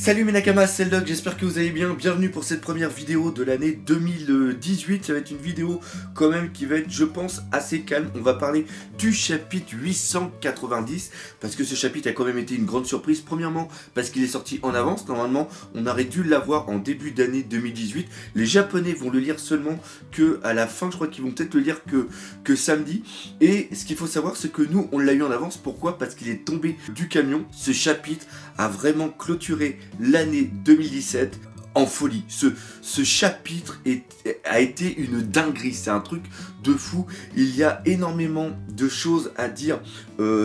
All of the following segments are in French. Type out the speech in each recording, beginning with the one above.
Salut mes nakamas, c'est le Doc, j'espère que vous allez bien. Bienvenue pour cette première vidéo de l'année 2018. Ça va être une vidéo quand même qui va être, je pense, assez calme. On va parler du chapitre 890 parce que ce chapitre a quand même été une grande surprise. Premièrement, parce qu'il est sorti en avance. Normalement, on aurait dû l'avoir en début d'année 2018. Les Japonais vont le lire seulement que à la fin. Je crois qu'ils vont peut-être le lire que samedi. Et ce qu'il faut savoir, c'est que nous, on l'a eu en avance. Pourquoi ? Parce qu'il est tombé du camion. Ce chapitre a vraiment clôturé l'année 2017 en folie. Ce chapitre a été une dinguerie, c'est un truc de fou. Il y a énormément de choses à dire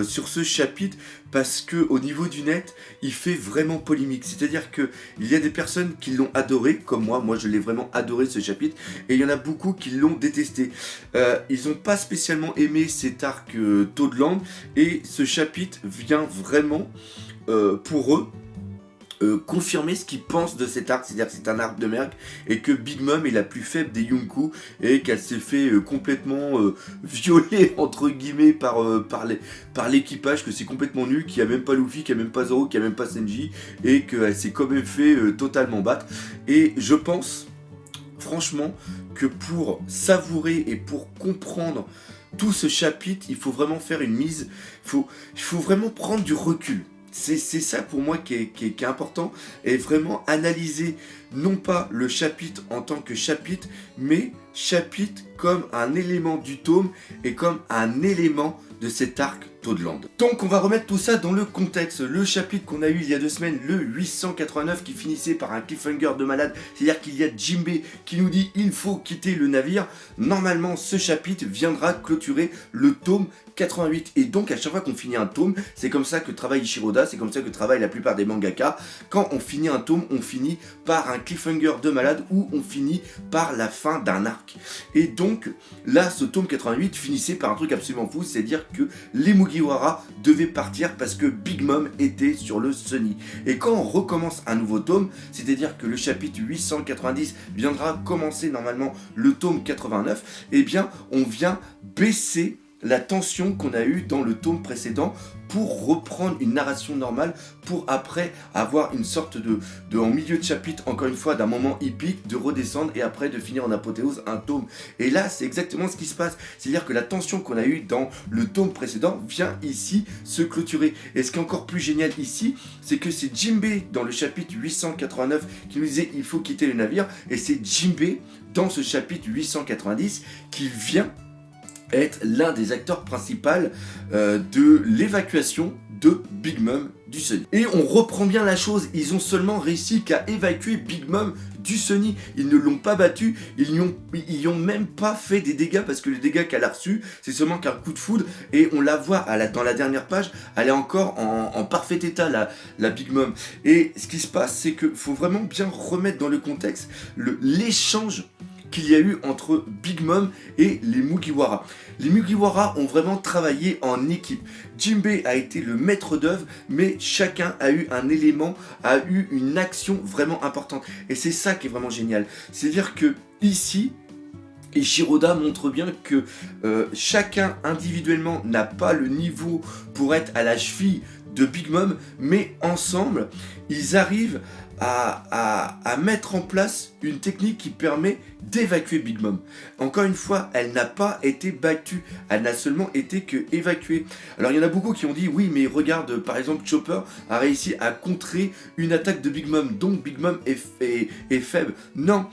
sur ce chapitre parce que au niveau du net, il fait vraiment polémique. C'est-à-dire que il y a des personnes qui l'ont adoré, comme moi je l'ai vraiment adoré ce chapitre, et il y en a beaucoup qui l'ont détesté. Ils n'ont pas spécialement aimé cet arc Toadland, et ce chapitre vient vraiment pour eux confirmer ce qu'ils pensent de cet arc, c'est-à-dire que c'est un arc de merde et que Big Mom est la plus faible des Yonkou et qu'elle s'est fait complètement violer entre guillemets par l'équipage, que c'est complètement nul, qu'il n'y a même pas Luffy, qu'il n'y a même pas Zoro, qu'il n'y a même pas Sanji et qu'elle s'est quand même fait totalement battre. Et je pense franchement que pour savourer et pour comprendre tout ce chapitre, il faut vraiment faire une mise, il faut vraiment prendre du recul. C'est ça pour moi qui est important, et vraiment analyser non pas le chapitre en tant que chapitre, mais chapitre comme un élément du tome et comme un élément de cet arc Toadland. Donc on va remettre tout ça dans le contexte. Le chapitre qu'on a eu il y a 2 semaines, le 889, qui finissait par un cliffhanger de malade, c'est-à-dire qu'il y a Jinbei qui nous dit il faut quitter le navire. Normalement ce chapitre viendra clôturer le tome 88, et donc à chaque fois qu'on finit un tome, c'est comme ça que travaille Ishiroda, c'est comme ça que travaille la plupart des mangaka. Quand on finit un tome, on finit par un cliffhanger de malade ou on finit par la fin d'un arc. Et donc là, ce tome 88 finissait par un truc absolument fou, c'est-à-dire que les Mugiwara devaient partir parce que Big Mom était sur le Sunny. Et quand on recommence un nouveau tome, c'est-à-dire que le chapitre 890 viendra commencer normalement le tome 89, eh bien on vient baisser la tension qu'on a eue dans le tome précédent pour reprendre une narration normale, pour après avoir une sorte de en milieu de chapitre, encore une fois, d'un moment épique, de redescendre et après de finir en apothéose un tome. Et là, c'est exactement ce qui se passe. C'est-à-dire que la tension qu'on a eue dans le tome précédent vient ici se clôturer. Et ce qui est encore plus génial ici, c'est que c'est Jinbei dans le chapitre 889 qui nous disait il faut quitter le navire, et c'est Jinbei dans ce chapitre 890 qui vient être l'un des acteurs principaux de l'évacuation de Big Mom du Sunny. Et on reprend bien la chose, ils ont seulement réussi qu'à évacuer Big Mom du Sunny. Ils ne l'ont pas battu, ils n'y ont même pas fait des dégâts, parce que les dégâts qu'elle a reçus, c'est seulement qu'un coup de foudre, et on la voit dans la dernière page, elle est encore en parfait état, la Big Mom. Et ce qui se passe, c'est qu'il faut vraiment bien remettre dans le contexte l'échange qu'il y a eu entre Big Mom et les Mugiwara. Les Mugiwara ont vraiment travaillé en équipe. Jinbei a été le maître d'œuvre, mais chacun a eu un élément, a eu une action vraiment importante. Et c'est ça qui est vraiment génial. C'est-à-dire que ici, Ishiroda montre bien que chacun individuellement n'a pas le niveau pour être à la cheville de Big Mom, mais ensemble, ils arrivent à mettre en place une technique qui permet d'évacuer Big Mom. Encore une fois, elle n'a pas été battue, elle n'a seulement été que évacuée. Alors il y en a beaucoup qui ont dit oui, mais regarde, par exemple Chopper a réussi à contrer une attaque de Big Mom, donc Big Mom est faible. Non,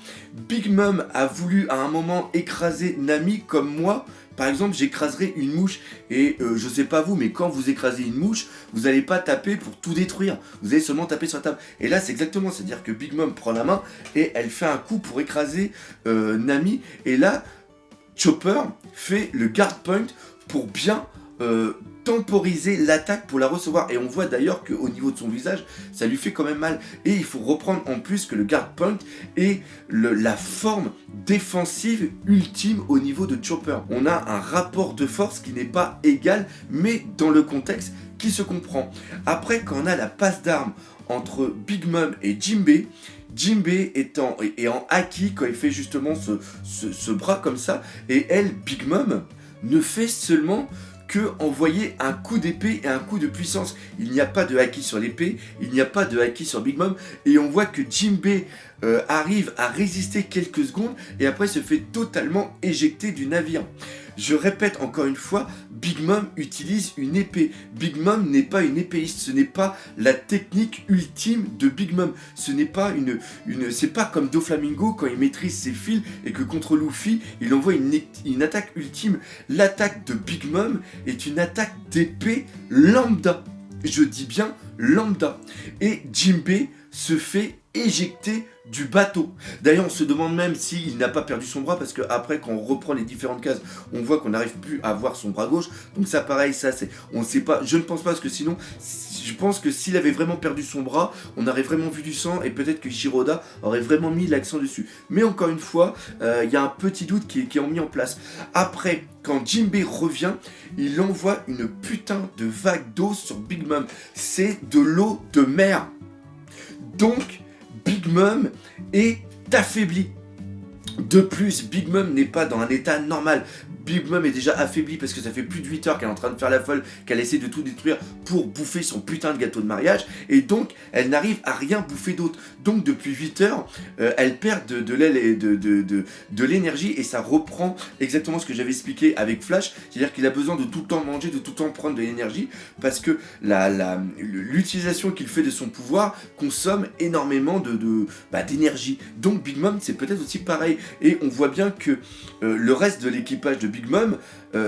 Big Mom a voulu à un moment écraser Nami, comme moi. Par exemple, j'écraserai une mouche, et je sais pas vous, mais quand vous écrasez une mouche, vous n'allez pas taper pour tout détruire, vous allez seulement taper sur la table. Et là, c'est exactement, c'est-à-dire que Big Mom prend la main et elle fait un coup pour écraser Nami, et là, Chopper fait le guard point pour bien temporiser l'attaque pour la recevoir, et on voit d'ailleurs qu'au niveau de son visage ça lui fait quand même mal, et il faut reprendre en plus que le guard point est la forme défensive ultime au niveau de Chopper. On a un rapport de force qui n'est pas égal, mais dans le contexte qui se comprend. Après, quand on a la passe d'armes entre Big Mom et Jinbei est en haki quand il fait justement ce bras comme ça, et elle, Big Mom, ne fait seulement que envoyer un coup d'épée et un coup de puissance. Il n'y a pas de haki sur l'épée, il n'y a pas de haki sur Big Mom, et on voit que Jinbei arrive à résister quelques secondes et après se fait totalement éjecter du navire. Je répète encore une fois, Big Mom utilise une épée. Big Mom n'est pas une épéiste, ce n'est pas la technique ultime de Big Mom. Ce n'est pas c'est pas comme Doflamingo quand il maîtrise ses fils et que contre Luffy, il envoie une attaque ultime. L'attaque de Big Mom est une attaque d'épée lambda. Je dis bien lambda. Et Jinbei se fait éjecter du bateau. D'ailleurs, on se demande même s'il n'a pas perdu son bras, parce que après, quand on reprend les différentes cases, on voit qu'on n'arrive plus à voir son bras gauche. Donc ça, pareil, ça c'est, on ne sait pas. Je ne pense pas, parce que sinon, je pense que s'il avait vraiment perdu son bras, on aurait vraiment vu du sang et peut-être que Shiroda aurait vraiment mis l'accent dessus. Mais encore une fois, il y a un petit doute qui est mis en place. Après, quand Jinbei revient, il envoie une putain de vague d'eau sur Big Mom. C'est de l'eau de mer. Donc, Big Mom est affaibli. De plus, Big Mom n'est pas dans un état normal. Big Mom est déjà affaiblie parce que ça fait plus de 8 heures qu'elle est en train de faire la folle, qu'elle essaie de tout détruire pour bouffer son putain de gâteau de mariage, et donc elle n'arrive à rien bouffer d'autre. Donc depuis 8 heures, elle perd de l'aile et de l'énergie, et ça reprend exactement ce que j'avais expliqué avec Flash, c'est-à-dire qu'il a besoin de tout le temps manger, de tout le temps prendre de l'énergie, parce que l'utilisation qu'il fait de son pouvoir consomme énormément d'énergie. Donc Big Mom, c'est peut-être aussi pareil, et on voit bien que le reste de l'équipage de Big Mom,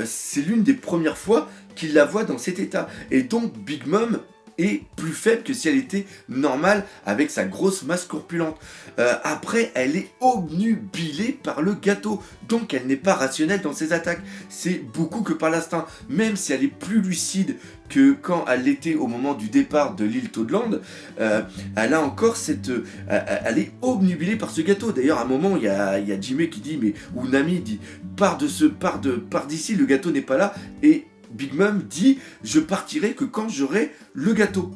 c'est l'une des premières fois qu'il la voit dans cet état. Et donc Big Mom est plus faible que si elle était normale avec sa grosse masse corpulente. Après, elle est obnubilée par le gâteau, donc elle n'est pas rationnelle dans ses attaques. C'est beaucoup que par l'instinct, même si elle est plus lucide que quand elle l'était au moment du départ de l'île Toadland, elle a encore elle est obnubilée par ce gâteau. D'ailleurs, à un moment, il y a Jinbei qui dit, ou Nami dit, pars d'ici, le gâteau n'est pas là, et Big Mom dit, je partirai que quand j'aurai le gâteau.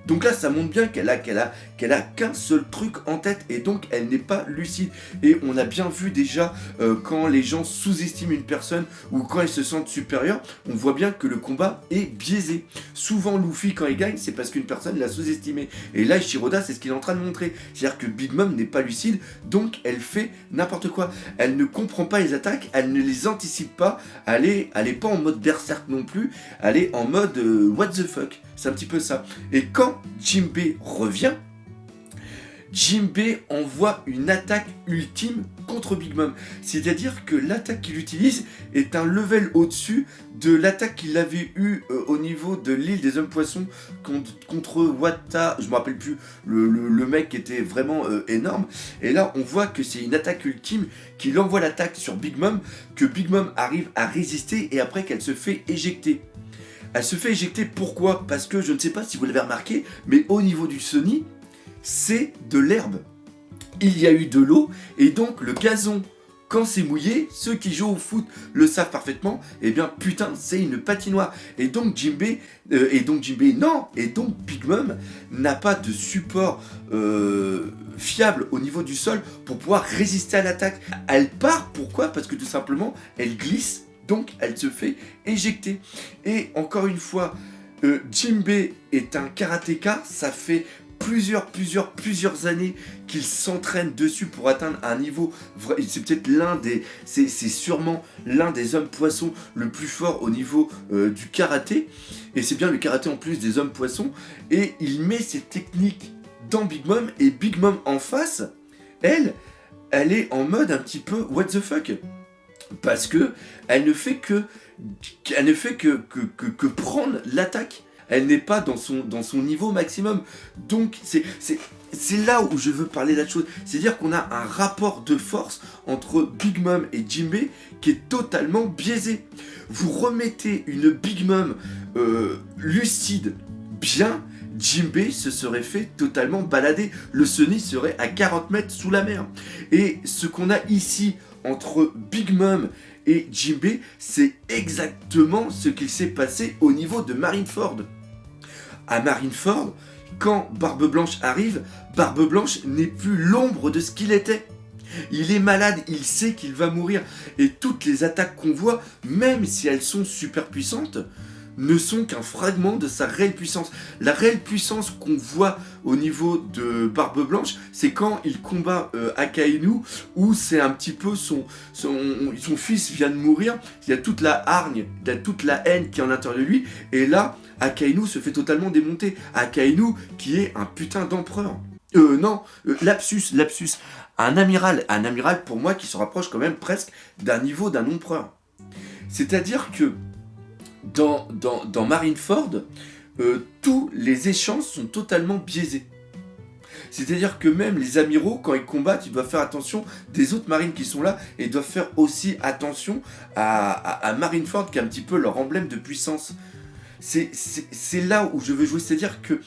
Donc là, ça montre bien qu'elle a qu'un seul truc en tête, et donc elle n'est pas lucide. Et on a bien vu déjà quand les gens sous-estiment une personne ou quand ils se sentent supérieurs, on voit bien que le combat est biaisé. Souvent Luffy, quand il gagne, c'est parce qu'une personne l'a sous-estimé. Et là, Shiroda, c'est ce qu'il est en train de montrer. C'est-à-dire que Big Mom n'est pas lucide, donc elle fait n'importe quoi. Elle ne comprend pas les attaques, elle ne les anticipe pas, elle est pas en mode berserk non plus, elle est en mode what the fuck. C'est un petit peu ça. Et quand Jinbei revient, Jinbei envoie une attaque ultime contre Big Mom. C'est-à-dire que l'attaque qu'il utilise est un level au-dessus de l'attaque qu'il avait eue au niveau de l'île des hommes poissons contre Wata. Je ne me rappelle plus, le mec qui était vraiment énorme. Et là, on voit que c'est une attaque ultime, qu'il envoie l'attaque sur Big Mom, que Big Mom arrive à résister et après qu'elle se fait éjecter. Elle se fait éjecter, pourquoi? Parce que je ne sais pas si vous l'avez remarqué, mais au niveau du Sony, c'est de l'herbe. Il y a eu de l'eau, et donc le gazon, quand c'est mouillé, ceux qui jouent au foot le savent parfaitement, et bien putain, c'est une patinoire. Et donc Big Mom n'a pas de support fiable au niveau du sol pour pouvoir résister à l'attaque. Elle part, pourquoi? Parce que tout simplement, elle glisse. Donc elle se fait éjecter. Et encore une fois, Jinbei est un karatéka, ça fait plusieurs années qu'il s'entraîne dessus pour atteindre un niveau, c'est peut-être c'est sûrement l'un des hommes poissons le plus fort au niveau du karaté, et c'est bien le karaté en plus des hommes poissons, et il met ses techniques dans Big Mom, et Big Mom en face, elle est en mode un petit peu what the fuck. Parce que elle ne fait que prendre l'attaque. Elle n'est pas dans son niveau maximum. Donc c'est là où je veux parler de la chose. C'est-à-dire qu'on a un rapport de force entre Big Mom et Jinbei qui est totalement biaisé. Vous remettez une Big Mom lucide, bien, Jinbei se serait fait totalement balader. Le Sunny serait à 40 mètres sous la mer. Et ce qu'on a ici entre Big Mom et Jinbei, c'est exactement ce qu'il s'est passé au niveau de Marineford. À Marineford, quand Barbe Blanche arrive, Barbe Blanche n'est plus l'ombre de ce qu'il était. Il est malade, il sait qu'il va mourir. Et toutes les attaques qu'on voit, même si elles sont super puissantes, ne sont qu'un fragment de sa réelle puissance. La réelle puissance qu'on voit au niveau de Barbe Blanche, c'est quand il combat Akainu, où c'est un petit peu son fils vient de mourir, il y a toute la hargne, il y a toute la haine qui est en l'intérieur de lui, et là, Akainu se fait totalement démonter. Akainu qui est un putain d'empereur. Lapsus. Un amiral pour moi qui se rapproche quand même presque d'un niveau d'un empereur. C'est-à-dire que dans Marineford, tous les échanges sont totalement biaisés. C'est-à-dire que même les amiraux, quand ils combattent, ils doivent faire attention des autres marines qui sont là, et ils doivent faire aussi attention à Marineford, qui est un petit peu leur emblème de puissance. C'est là où je veux jouer, c'est-à-dire que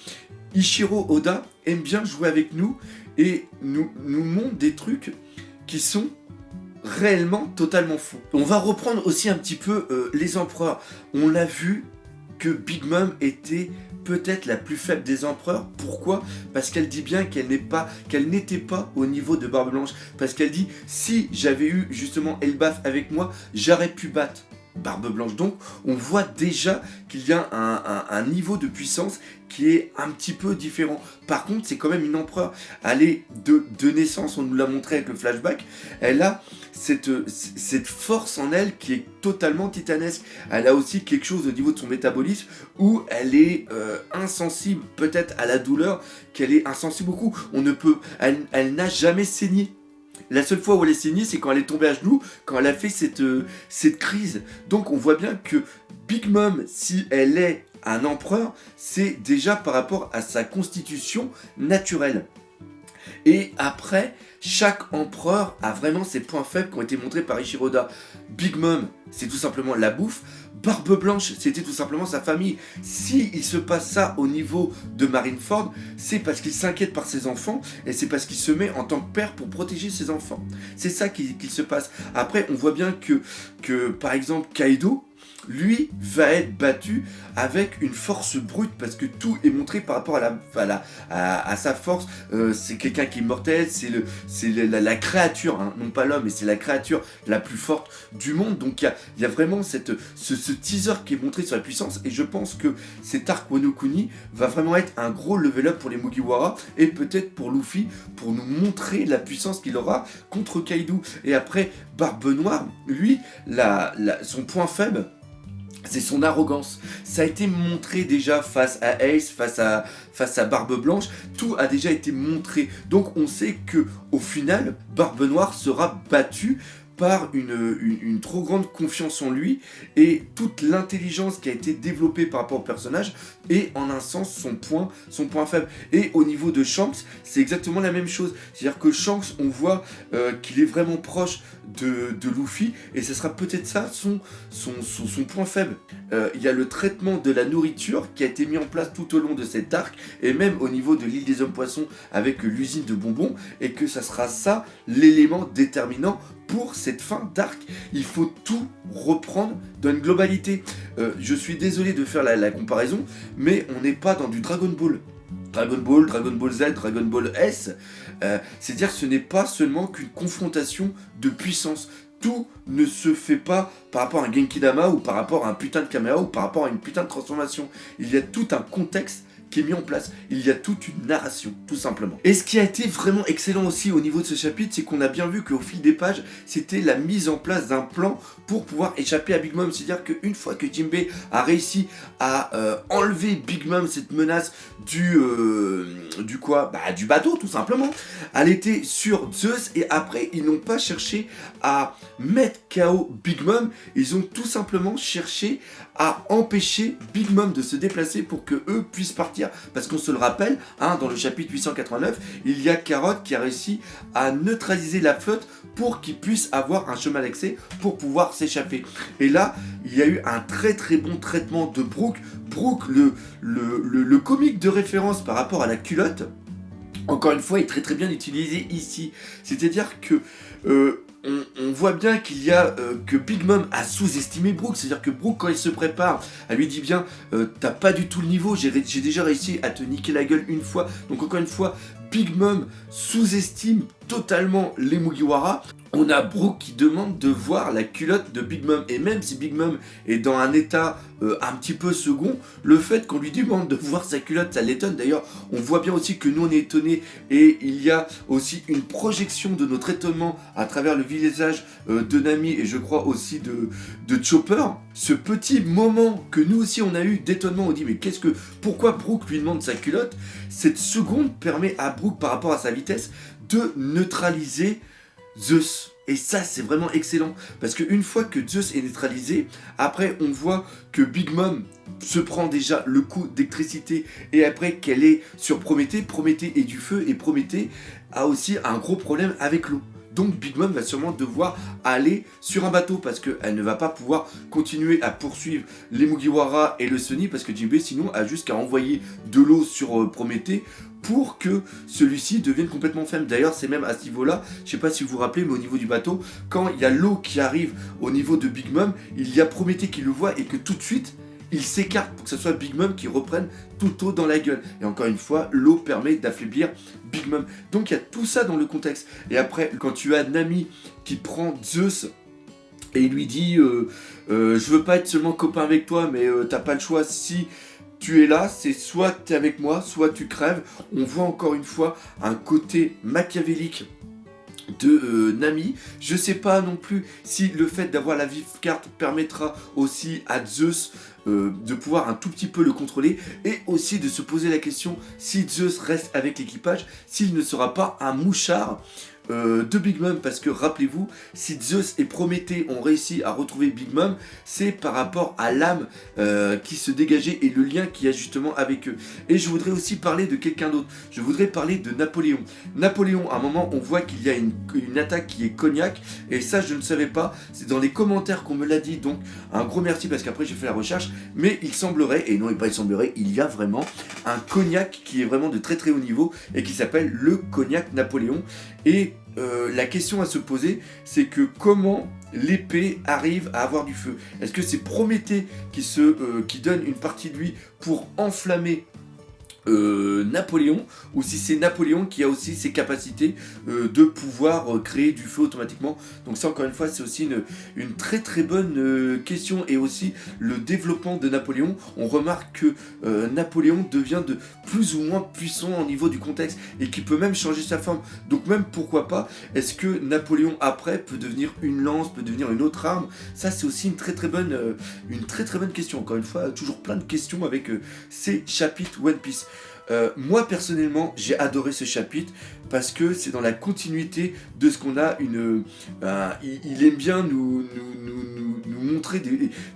Ichiro Oda aime bien jouer avec nous, et nous montre des trucs qui sont réellement totalement faux. On va reprendre aussi un petit peu les empereurs. On l'a vu que Big Mom était peut-être la plus faible des empereurs. Pourquoi? Parce qu'elle dit bien qu'elle n'était pas au niveau de Barbe Blanche. Parce qu'elle dit, si j'avais eu justement Elbaf avec moi, j'aurais pu battre Barbe Blanche. Donc on voit déjà qu'il y a un niveau de puissance qui est un petit peu différent. Par contre, c'est quand même une empereur. Elle est de naissance, on nous l'a montré avec le flashback, elle a cette force en elle qui est totalement titanesque. Elle a aussi quelque chose au niveau de son métabolisme où elle est insensible peut-être à la douleur, qu'elle est insensible beaucoup. Elle n'a jamais saigné. La seule fois où elle est saignée, c'est quand elle est tombée à genoux, quand elle a fait cette crise. Donc on voit bien que Big Mom, si elle est un empereur, c'est déjà par rapport à sa constitution naturelle. Et après, chaque empereur a vraiment ses points faibles qui ont été montrés par Ichiro Oda. Big Mom, c'est tout simplement la bouffe. Barbe Blanche, c'était tout simplement sa famille. Si il se passe ça au niveau de Marineford, c'est parce qu'il s'inquiète par ses enfants, et c'est parce qu'il se met en tant que père pour protéger ses enfants. C'est ça qu'il se passe. Après, on voit bien que par exemple, Kaido, lui, va être battu avec une force brute, parce que tout est montré par rapport à sa force. C'est quelqu'un qui est mortel, c'est la créature, hein, non pas l'homme, mais c'est la créature la plus forte du monde. Donc il y a vraiment ce teaser qui est montré sur la puissance, et je pense que cet arc Wano Kuni va vraiment être un gros level up pour les Mugiwara, et peut-être pour Luffy, pour nous montrer la puissance qu'il aura contre Kaido. Et après, Barbe Noire, lui, son point faible, c'est son arrogance. Ça a été montré déjà face à Ace, face à Barbe Blanche. Tout a déjà été montré. Donc on sait que au final, Barbe Noire sera battue par une trop grande confiance en lui, et toute l'intelligence qui a été développée par rapport au personnage est en un sens son point faible. Et au niveau de Shanks, c'est exactement la même chose. C'est-à-dire que Shanks, on voit qu'il est vraiment proche de Luffy, et ce sera peut-être ça son point faible. Il y a le traitement de la nourriture qui a été mis en place tout au long de cet arc, et même au niveau de l'île des hommes poissons avec l'usine de bonbons, et que ça sera ça l'élément déterminant pour cette fin d'arc. Il faut tout reprendre dans une globalité. Je suis désolé de faire la comparaison, mais on n'est pas dans du Dragon Ball. Dragon Ball Z, Dragon Ball S, c'est-à-dire que ce n'est pas seulement qu'une confrontation de puissance. Tout ne se fait pas par rapport à un Genki Dama, ou par rapport à un putain de caméra, ou par rapport à une putain de transformation. Il y a tout un contexte qui est mis en place. Il y a toute une narration, tout simplement. Et ce qui a été vraiment excellent aussi au niveau de ce chapitre, c'est qu'on a bien vu qu'au fil des pages, c'était la mise en place d'un plan pour pouvoir échapper à Big Mom. C'est-à-dire qu'une fois que Jinbei a réussi à enlever Big Mom, cette menace du bateau, tout simplement, elle était sur Zeus, et après, ils n'ont pas cherché à mettre KO Big Mom, ils ont tout simplement cherché à empêcher Big Mom de se déplacer pour que eux puissent partir. Parce qu'on se le rappelle, hein, dans le chapitre 889, il y a Carotte qui a réussi à neutraliser la flotte pour qu'ils puissent avoir un chemin d'accès pour pouvoir s'échapper. Et là, il y a eu un très très bon traitement de Brook. Brook, le comique de référence par rapport à la culotte, encore une fois, est très très bien utilisé ici. C'est-à-dire que on voit bien qu'il y a que Big Mom a sous-estimé Brook. C'est-à-dire que Brook, quand il se prépare, elle lui dit bien t'as pas du tout le niveau, j'ai déjà réussi à te niquer la gueule une fois. Donc encore une fois, Big Mom sous-estime totalement les Mugiwara. On a Brook qui demande de voir la culotte de Big Mom. Et même si Big Mom est dans un état un petit peu second, le fait qu'on lui demande de voir sa culotte, ça l'étonne. D'ailleurs, on voit bien aussi que nous on est étonnés. Et il y a aussi une projection de notre étonnement à travers le visage de Nami et je crois aussi de Chopper. Ce petit moment que nous aussi on a eu d'étonnement, on dit mais pourquoi Brook lui demande sa culotte? Cette seconde permet à Brook par rapport à sa vitesse de neutraliser Zeus. Et ça c'est vraiment excellent parce qu'une fois que Zeus est neutralisé, après on voit que Big Mom se prend déjà le coup d'électricité et après qu'elle est sur Prométhée, Prométhée est du feu et Prométhée a aussi un gros problème avec l'eau. Donc Big Mom va sûrement devoir aller sur un bateau parce qu'elle ne va pas pouvoir continuer à poursuivre les Mugiwara et le Sunny parce que Jinbei sinon a juste qu'à envoyer de l'eau sur Prométhée pour que celui-ci devienne complètement ferme. D'ailleurs c'est même à ce niveau-là, je sais pas si vous vous rappelez, mais au niveau du bateau, quand il y a l'eau qui arrive au niveau de Big Mom, il y a Prométhée qui le voit et que tout de suite il s'écarte pour que ce soit Big Mom qui reprenne toute l'eau dans la gueule. Et encore une fois, l'eau permet d'affaiblir Big Mom. Donc il y a tout ça dans le contexte. Et après, quand tu as Nami qui prend Zeus et il lui dit je veux pas être seulement copain avec toi, mais t'as pas le choix, si tu es là, c'est soit t'es avec moi, soit tu crèves. On voit encore une fois un côté machiavélique de Nami. Je sais pas non plus si le fait d'avoir la vive carte permettra aussi à Zeus de pouvoir un tout petit peu le contrôler et aussi de se poser la question si Zeus reste avec l'équipage, s'il ne sera pas un mouchard de Big Mom, parce que rappelez-vous, si Zeus et Prométhée ont réussi à retrouver Big Mom, c'est par rapport à l'âme qui se dégageait et le lien qu'il y a justement avec eux. Et je voudrais aussi parler de quelqu'un d'autre, je voudrais parler de Napoléon. Napoléon, à un moment, on voit qu'il y a une attaque qui est cognac, et ça je ne savais pas, c'est dans les commentaires qu'on me l'a dit, donc un gros merci parce qu'après j'ai fait la recherche, mais il semblerait, et non, pas il semblerait, il y a vraiment un cognac qui est vraiment de très très haut niveau et qui s'appelle le cognac Napoléon. Et la question à se poser, c'est que comment l'épée arrive à avoir du feu? Est-ce que c'est Prométhée qui donne une partie de lui pour enflammer Napoléon, ou si c'est Napoléon qui a aussi ses capacités de pouvoir créer du feu automatiquement? Donc ça encore une fois c'est aussi une très très bonne question. Et aussi le développement de Napoléon, on remarque que Napoléon devient de plus ou moins puissant au niveau du contexte et qui peut même changer sa forme. Donc même pourquoi pas, est-ce que Napoléon après peut devenir une lance, peut devenir une autre arme? Ça c'est aussi une très très bonne question. Encore une fois, toujours plein de questions avec ces chapitres One Piece. Moi personnellement j'ai adoré ce chapitre parce que c'est dans la continuité de ce qu'on a. Il aime bien nous montrer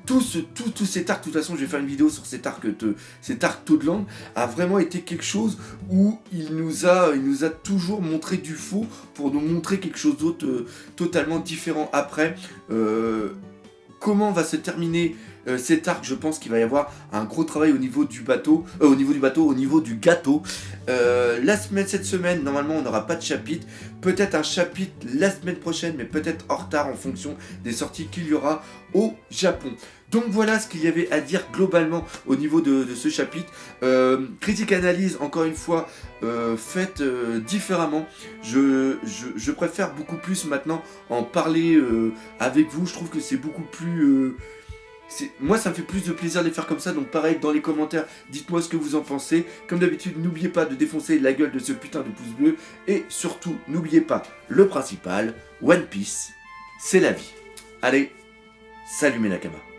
tout cet arc. De toute façon je vais faire une vidéo sur cet arc Toadland a vraiment été quelque chose où il nous a toujours montré du faux pour nous montrer quelque chose d'autre totalement différent. Après comment va se terminer cet arc? Je pense qu'il va y avoir un gros travail au niveau du bateau, au niveau du gâteau. Cette semaine, normalement, on n'aura pas de chapitre. Peut-être un chapitre la semaine prochaine, mais peut-être en retard en fonction des sorties qu'il y aura au Japon. Donc voilà ce qu'il y avait à dire globalement au niveau de ce chapitre. Critique analyse, encore une fois, faite différemment. Je préfère beaucoup plus maintenant en parler avec vous. Je trouve que c'est beaucoup plus... moi ça me fait plus de plaisir de les faire comme ça, donc pareil dans les commentaires, dites-moi ce que vous en pensez. Comme d'habitude, n'oubliez pas de défoncer la gueule de ce putain de pouce bleu. Et surtout, n'oubliez pas le principal, One Piece, c'est la vie. Allez, salut mes Nakama.